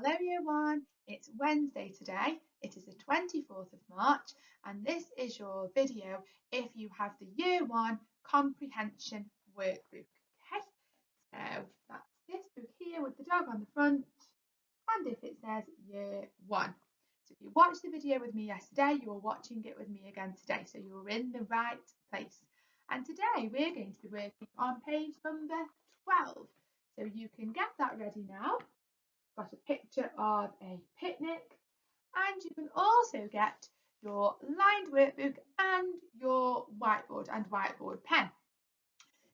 Hello Year 1, it's Wednesday today, it is the 24th of March and this is your video if you have the Year 1 Comprehension Workbook. Okay, so that's this book here with the dog on the front and if it says Year 1. So if you watched the video with me yesterday, you are watching it with me again today, so you're in the right place. And today we're going to be working on page number 12. So you can get that ready now. Got a picture of a picnic, and you can also get your lined workbook and your whiteboard pen.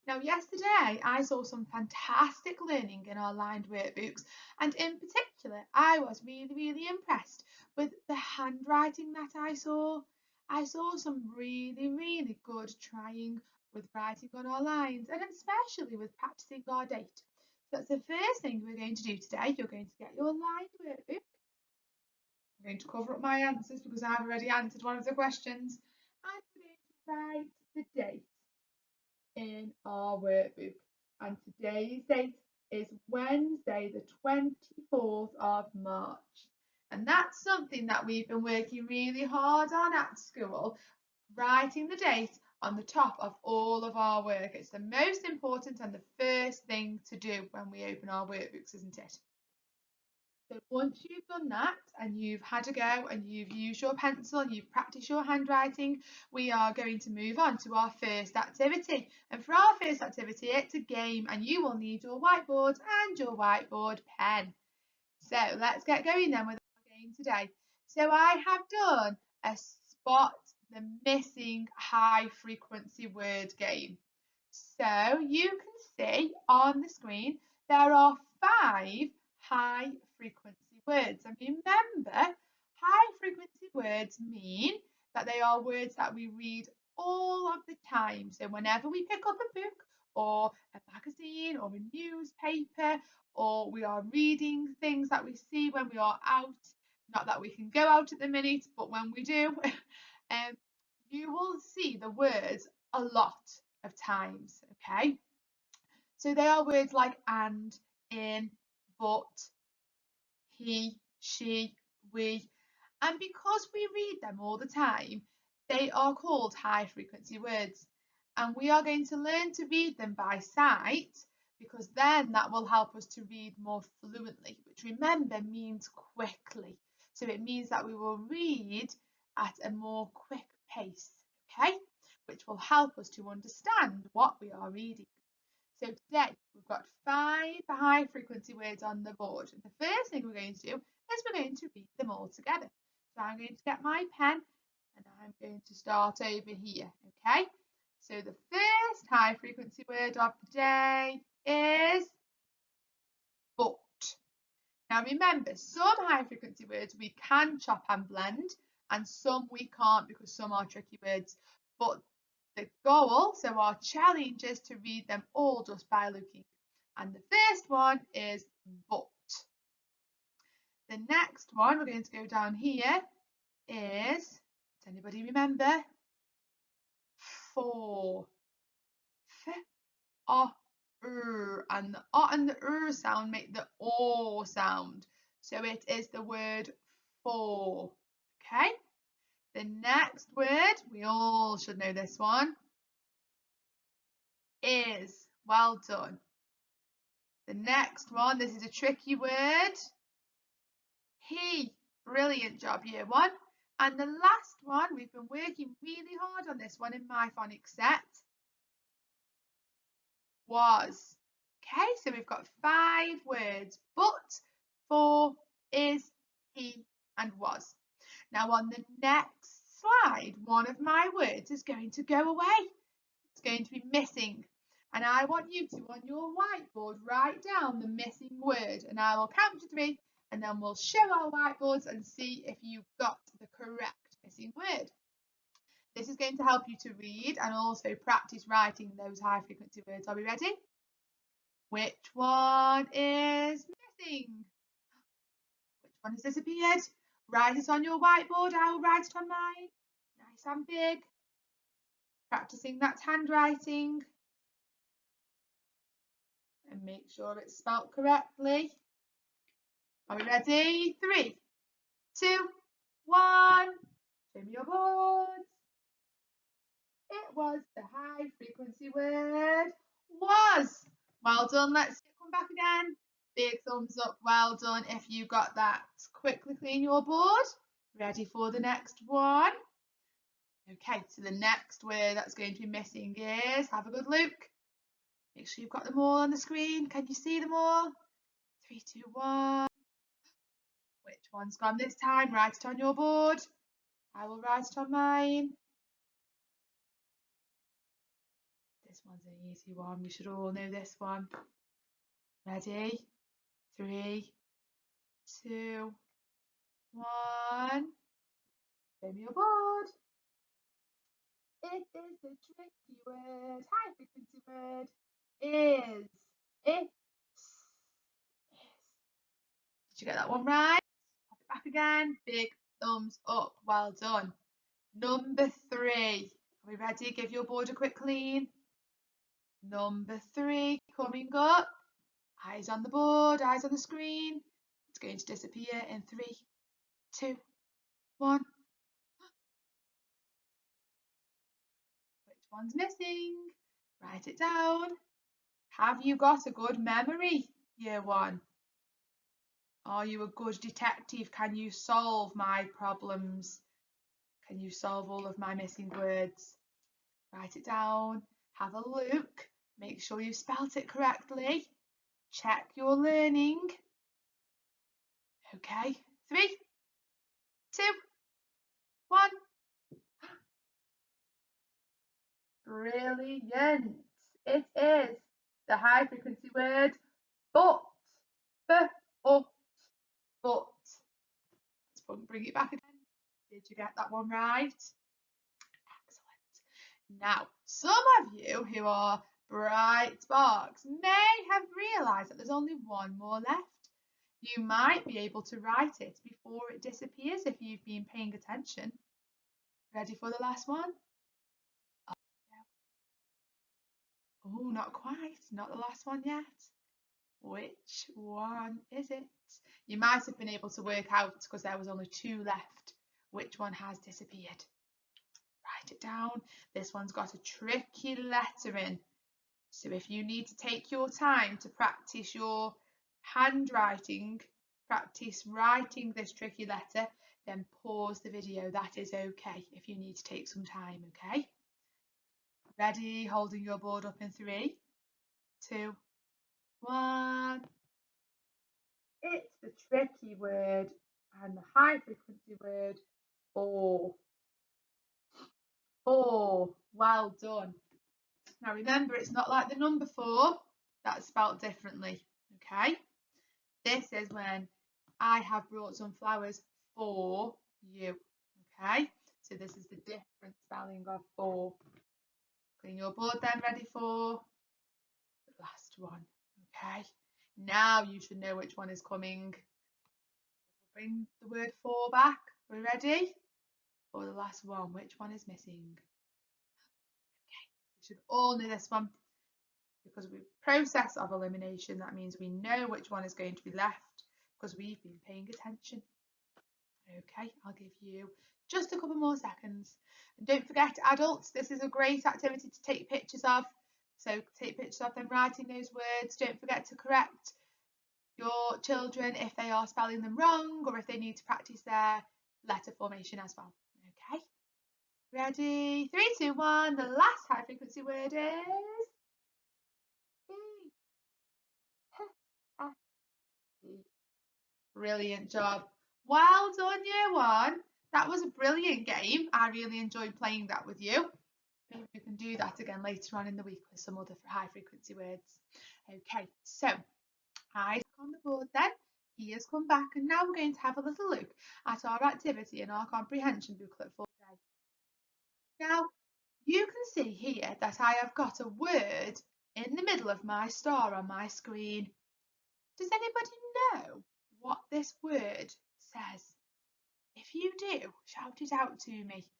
Now yesterday I saw some fantastic learning in our lined workbooks, and in particular I was really impressed with the handwriting that I saw. I saw some really good trying with writing on our lines, and especially with practicing our date. So that's the first thing we're going to do today. You're going to get your lined workbook. I'm going to cover up my answers because I've already answered one of the questions. And we're going to write the date in our workbook. And today's date is Wednesday, the 24th of March. And that's something that we've been working really hard on at school, writing the date on the top of all of our work. It's the most important and the first thing to do when we open our workbooks, isn't it? So once you've done that and you've had a go and you've used your pencil and you've practiced your handwriting, we are going to move on to our first activity. And for our first activity, it's a game and you will need your whiteboard and your whiteboard pen. So let's get going then with our game today. So I have done a spot the missing high frequency word game. So you can see on the screen there are 5 high frequency words, and remember, high frequency words mean that they are words that we read all of the time. So whenever we pick up a book or a magazine or a newspaper, or we are reading things that we see when we are out, not that we can go out at the minute, but when we do, you will see the words a lot of times, okay? So they are words like and, in, but, he, she, we, and because we read them all the time, they are called high frequency words. And we are going to learn to read them by sight, because then that will help us to read more fluently, which remember means quickly. So it means that we will read at a more quick pace, okay? Which will help us to understand what we are reading. So today we've got 5 high frequency words on the board. And the first thing we're going to do is we're going to read them all together. So I'm going to get my pen and I'm going to start over here, okay? So the first high frequency word of the day is but. Now remember, some high frequency words we can chop and blend and some we can't because some are tricky words. But the goal, so our challenge, is to read them all just by looking. And the first one is but. The next one, we're going to go down here, is, does anybody remember? For. F, o, and the o and the sound make the o sound. So it is the word for. Okay? The next word, we all should know this one, is. Well done. The next one, this is a tricky word. He. Brilliant job, year 1. And the last one, we've been working really hard on this one in my phonics set, was. Okay, so we've got 5 words, but, for, is, he, and was. Now on the next slide, one of my words is going to go away. It's going to be missing. And I want you to, on your whiteboard, write down the missing word. And I will count to 3, and then we'll show our whiteboards and see if you've got the correct missing word. This is going to help you to read and also practice writing those high frequency words. Are we ready? Which one is missing? Which one has disappeared? Write it on your whiteboard. I will write it on mine. Nice and big. Practicing that handwriting. And make sure it's spelt correctly. Are we ready? 3, 2, 1. Show me your boards. It was the high frequency word was. Well done. Let's come back again. Big thumbs up. Well done if you got that. Quickly clean your board. Ready for the next one. Okay, so the next word that's going to be missing is, have a good look. Make sure you've got them all on the screen. Can you see them all? 3, 2, 1. Which one's gone this time? Write it on your board. I will write it on mine. This one's an easy one. We should all know this one. Ready? 3, 2, 1. Show me your board. It is the tricky word, high frequency word, is. It's. Did you get that one right? Pop it back again. Big thumbs up. Well done. Number 3. Are we ready? Give your board a quick clean. Number 3 coming up. Eyes on the board, eyes on the screen. It's going to disappear in 3, 2, 1. Which one's missing? Write it down. Have you got a good memory, year 1? Are you a good detective? Can you solve my problems? Can you solve all of my missing words? Write it down. Have a look. Make sure you spelt it correctly. Check your learning. Okay, 3, 2, 1. Brilliant. It is the high frequency word but. But. Let's bring it back again. Did you get that one right? Excellent. Now, some of you who are bright sparks may have realised that there's only one more left. You might be able to write it before it disappears if you've been paying attention. Ready for the last one? Oh, not quite. Not the last one yet. Which one is it? You might have been able to work out because there was only 2 left. Which one has disappeared? Write it down. This one's got a tricky letter in. So if you need to take your time to practice your handwriting, practice writing this tricky letter, then pause the video. That is okay if you need to take some time, okay? Ready? Holding your board up in 3, 2, 1. It's the tricky word and the high frequency word 4. 4. Well done. Now remember, it's not like the number 4. That's spelt differently, okay? This is when I have brought some flowers for you, okay? So this is the different spelling of 4. Clean your board then, ready for the last one, okay? Now you should know which one is coming. Bring the word 4 back. Are we ready? For the last one, which one is missing? Okay, we should all know this one because we process of elimination. That means we know which one is going to be left because we've been paying attention. Okay, I'll give you just a couple more seconds. And don't forget, adults, this is a great activity to take pictures of. So take pictures of them writing those words. Don't forget to correct your children if they are spelling them wrong or if they need to practice their letter formation as well. Okay, ready? 3, 2, 1. The last high frequency word is E. Brilliant job. Well done, year 1. That was a brilliant game. I really enjoyed playing that with you. Maybe we can do that again later on in the week with some other high frequency words. Okay, so eyes on the board then. Ears come back, and now we're going to have a little look at our activity in our comprehension booklet for today. Now, you can see here that I have got a word in the middle of my star on my screen. Does anybody know what this word says? If you do, shout it out to me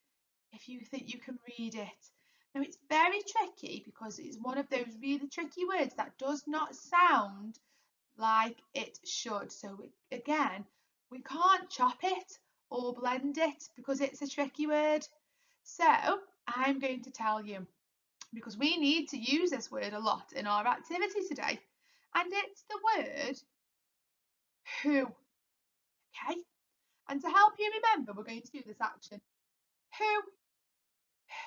if you think you can read it. Now, it's very tricky because it's one of those really tricky words that does not sound like it should. So again, we can't chop it or blend it because it's a tricky word. So I'm going to tell you, because we need to use this word a lot in our activity today, and it's the word who. Okay, and to help you remember, we're going to do this action.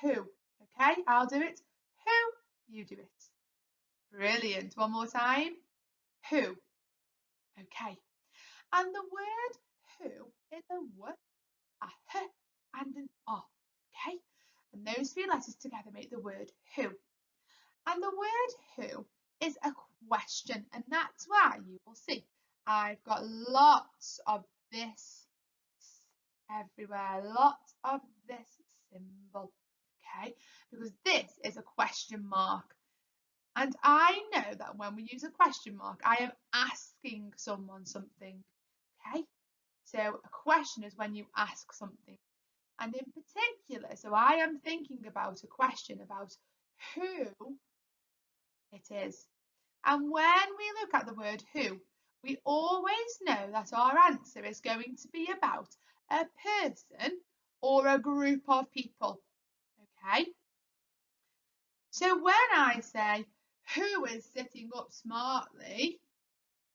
Who. Okay, I'll do it. Who, you do it. Brilliant. One more time. Who. Okay. And the word who is a w, a h, and an o. Okay. And those three letters together make the word who. And the word who is a question, and that's why you will see I've got lots of this everywhere, lots of this symbol, okay, because this is a question mark. And I know that when we use a question mark, I am asking someone something, okay? So a question is when you ask something. And in particular, so I am thinking about a question about who it is. And when we look at the word who, we always know that our answer is going to be about a person or a group of people, okay? So when I say, who is sitting up smartly,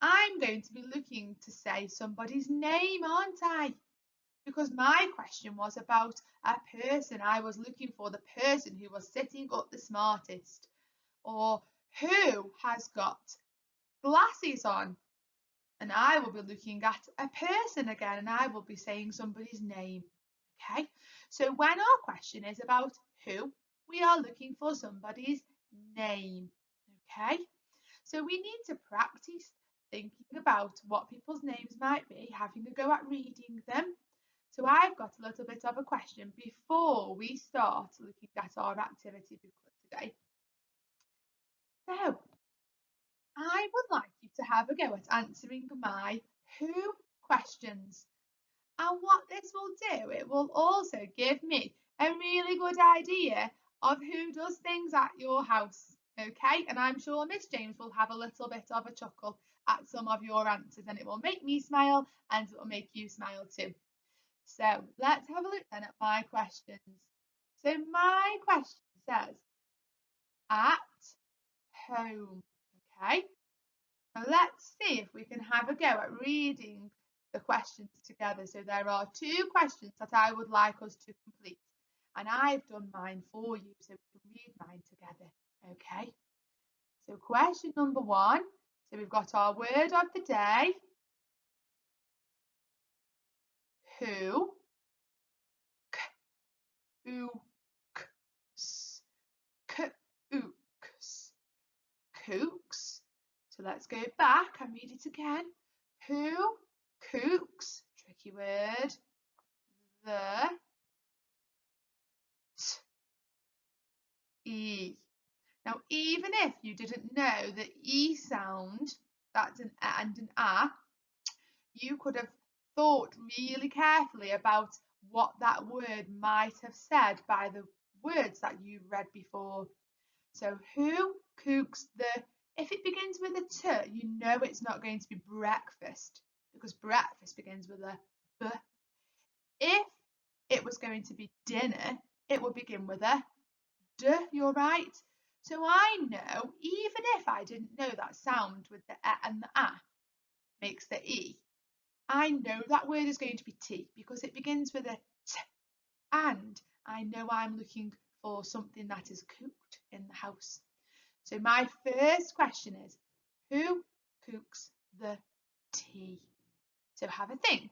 I'm going to be looking to say somebody's name, aren't I? Because my question was about a person. I was looking for the person who was sitting up the smartest. Or who has got glasses on? And I will be looking at a person again, and I will be saying somebody's name. Okay, so when our question is about who, we are looking for somebody's name. Okay, so we need to practice thinking about what people's names might be, having a go at reading them. So I've got a little bit of a question before we start looking at our activity booklet today. So I would like you to have a go at answering my who questions. And what this will do, it will also give me a really good idea of who does things at your house. Okay, and I'm sure Miss James will have a little bit of a chuckle at some of your answers, and it will make me smile and it will make you smile too. So let's have a look then at my questions. So my question says, at home. Okay, now let's see if we can have a go at reading the questions together. So there are two questions that I would like us to complete, and I've done mine for you so we can read mine together. Okay, so question number one. So we've got our word of the day, who, kooks, kooks, kooks. So let's go back and read it again. Who cooks, tricky word, the E. Now, even if you didn't know the E sound, that's an A and an A, you could have thought really carefully about what that word might have said by the words that you've read before. So, who cooks the, if it begins with a T, you know it's not going to be breakfast because breakfast begins with a B. If it was going to be dinner, it would begin with a D, you're right. So I know, even if I didn't know that sound with the E and the A makes the E, I know that word is going to be tea because it begins with a T, and I know I'm looking for something that is cooked in the house. So my first question is, who cooks the tea? So have a think.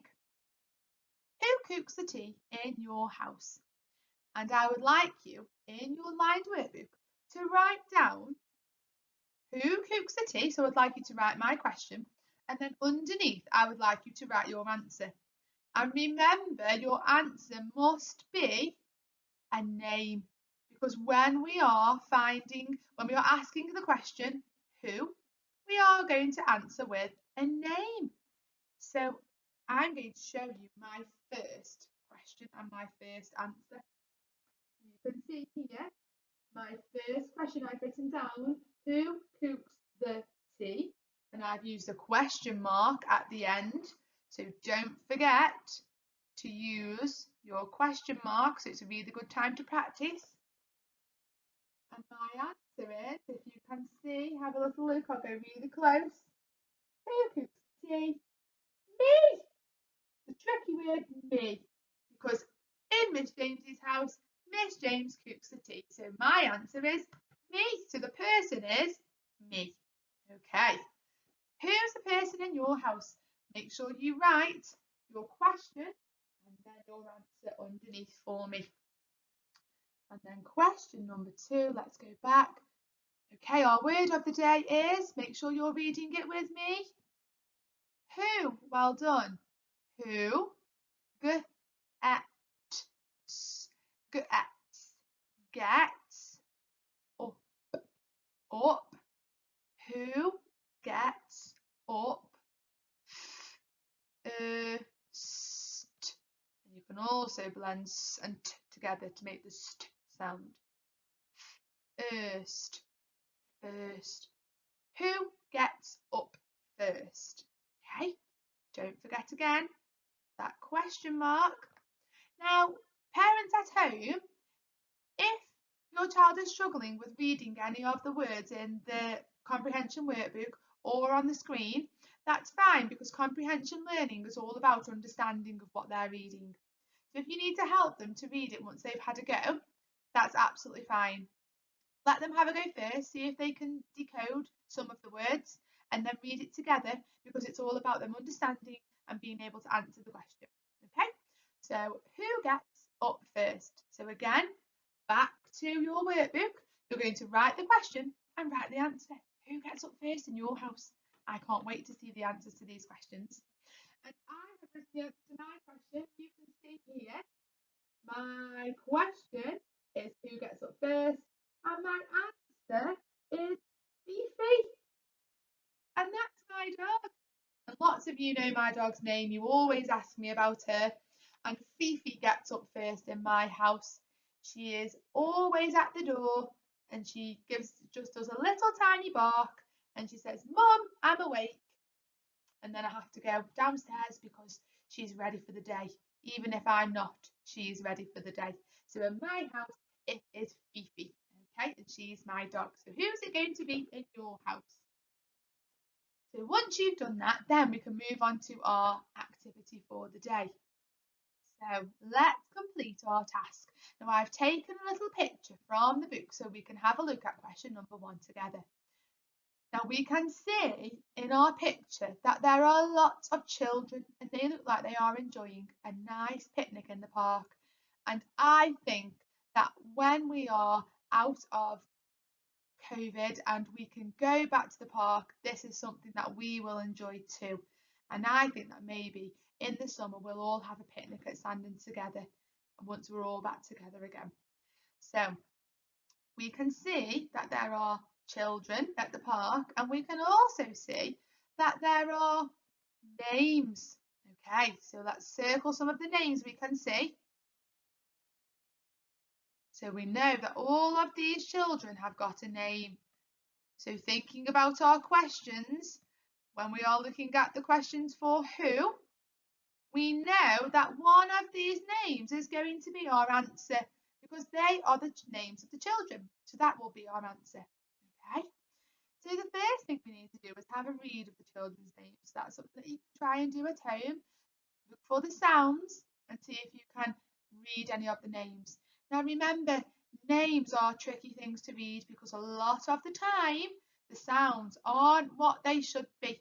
Who cooks the tea in your house? And I would like you, in your lined workbook, to write down who cooks the tea. So I'd like you to write my question. And then underneath, I would like you to write your answer. And remember, your answer must be a name. Because when we are asking the question, who, we are going to answer with a name. So I'm going to show you my first question and my first answer. You can see here my first question I've written down, who cooks the tea? and I've used a question mark at the end. So don't forget to use your question mark. So it's a really good time to practice. And my answer is, if you can see, have a little look, I'll go really close. Who cooks the tea? Me! The tricky word, me. Because in Miss James's house, Miss James cooks the tea. So my answer is me. So the person is me. Okay. Who's the person in your house? Make sure you write your question and then your answer underneath for me. And then question number 2, let's go back. Okay, our word of the day is, make sure you're reading it with me. Who, well done. Who, gets, gets, up, who gets up, st. And you can also blend s and t together to make the st sound. First. Who gets up first? Okay, don't forget again that question mark. Now, parents at home, if your child is struggling with reading any of the words in the comprehension workbook or on the screen, that's fine, because comprehension learning is all about understanding of what they're reading. So if you need to help them to read it once they've had a go, that's absolutely fine. Let them have a go first, see if they can decode some of the words, and then read it together, because it's all about them understanding and being able to answer the question. Okay, so who gets up first? So again, back to your workbook, you're going to write the question and write the answer. Who gets up first in your house? I can't wait to see the answers to these questions. And I have written the answer to my question. You can see here, my question is who gets up first, and my answer is Fifi. And that's my dog. And lots of you know my dog's name. You always ask me about her. And Fifi gets up first in my house. She is always at the door, and she just does a little tiny bark, and she says, "Mum, I'm awake." And then I have to go downstairs because she's ready for the day. Even if I'm not, she's ready for the day. So in my house, it is Fifi, okay? And she's my dog. So who's it going to be in your house? So once you've done that, then we can move on to our activity for the day. So let's complete our task. Now I've taken a little picture from the book so we can have a look at question number 1 together. Now we can see in our picture that there are lots of children, and they look like they are enjoying a nice picnic in the park. And I think that when we are out of COVID and we can go back to the park, this is something that we will enjoy too. And I think that maybe in the summer we'll all have a picnic at Sandon together once we're all back together again. So we can see that there are children at the park, and we can also see that there are names. Okay, so let's circle some of the names we can see. So we know that all of these children have got a name. So thinking about our questions, when we are looking at the questions for who, we know that one of these names is going to be our answer, because they are the names of the children. So that will be our answer. Okay. So the first thing we need to do is have a read of the children's names. That's something that you can try and do at home. Look for the sounds and see if you can read any of the names. Now remember, names are tricky things to read because a lot of the time the sounds aren't what they should be.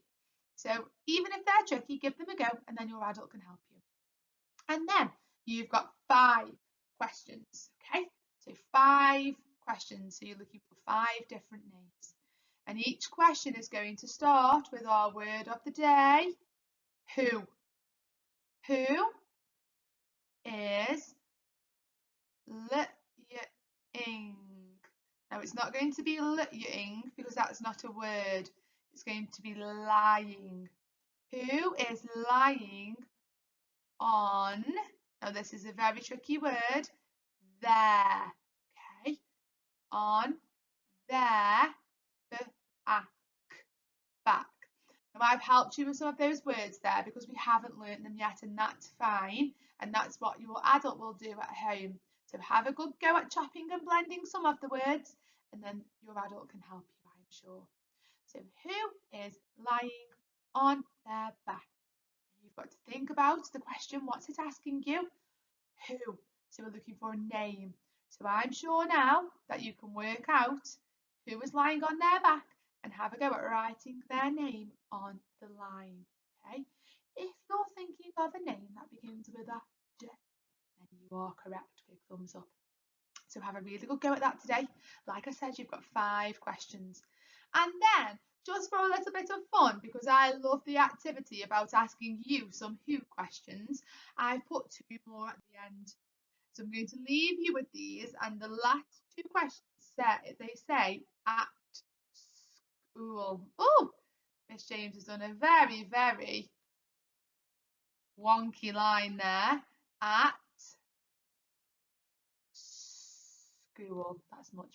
So even if they're tricky, give them a go, and then your adult can help you. And then you've got 5 questions, okay? So 5 questions. So you're looking for 5 different names. And each question is going to start with our word of the day, who. Who is lying. Now it's not going to be lying because that's not a word. It's going to be lying. Who is lying on, now this is a very tricky word, there. Okay, on their back. Now, I've helped you with some of those words there because we haven't learnt them yet, and that's fine. And that's what your adult will do at home. So have a good go at chopping and blending some of the words, and then your adult can help you, I'm sure. So who is lying on their back? You've got to think about the question, what's it asking you? Who? So we're looking for a name. So I'm sure now that you can work out who is lying on their back and have a go at writing their name on the line. Okay? If you're thinking of a name that begins with a D, then you are correct. Big thumbs up. So have a really good go at that today. Like I said, you've got 5 questions. And then, just for a little bit of fun, because I love the activity about asking you some who questions, I've put 2 more at the end. So I'm going to leave you with these, and the last 2 questions they say at school. Oh, Miss James has done a very, very wonky line there. At school. That's much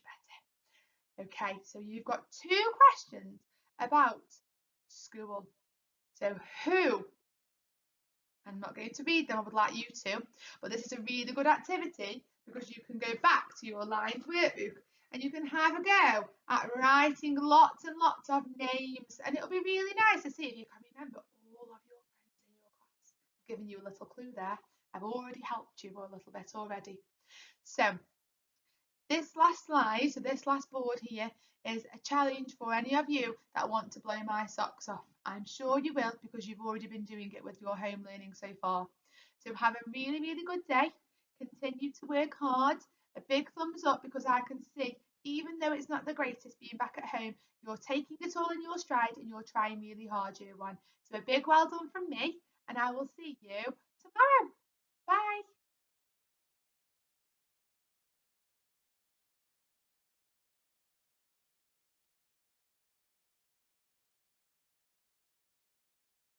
better. Okay, so you've got 2 questions about school. So who? I'm not going to read them, I would like you to, but this is a really good activity because you can go back to your lined workbook and you can have a go at writing lots and lots of names, and it'll be really nice to see if you can remember all of your friends in your class. I've given you a little clue there. I've already helped you a little bit already. So this last slide, so this last board here, is a challenge for any of you that want to blow my socks off. I'm sure you will because you've already been doing it with your home learning so far. So have a really, really good day. Continue to work hard. A big thumbs up because I can see, even though it's not the greatest being back at home, you're taking it all in your stride and you're trying really hard, year 1. So a big well done from me, and I will see you tomorrow.